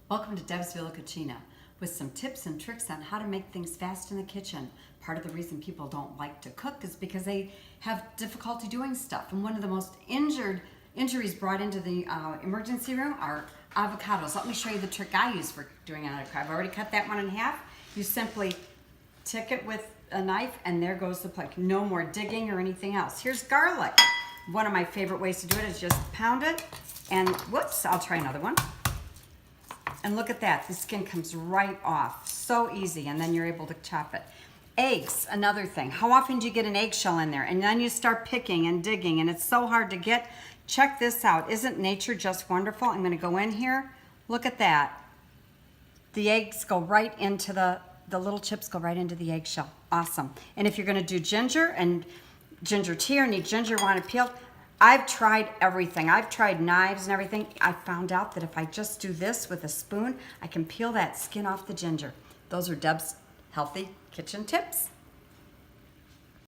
Welcome to Deb's Villa Cucina with some tips and tricks on how to make things fast in the kitchen. Part of the reason people don't like to cook is because they have difficulty doing stuff. And one of the most injuries brought into the emergency room are avocados. Let me show you the trick I use for doing an avocado. I've already cut that one in half. You simply tick it with a knife and there goes the plate. No more digging or anything else. Here's garlic. One of my favorite ways to do it is just pound it and whoops, I'll try another one. And look at that, the skin comes right off. So easy, and then you're able to chop it. Eggs, another thing. How often do you get an eggshell in there? And then you start picking and digging, and it's so hard to get. Check this out. Isn't nature just wonderful? I'm gonna go in here. Look at that. The eggs go right into the little chips go right into the eggshell. Awesome. And if you're gonna do ginger and ginger tea or need ginger, want it peeled, I've tried everything. I've tried knives and everything. I found out that if I just do this with a spoon, I can peel that skin off the ginger. Those are Deb's healthy kitchen tips.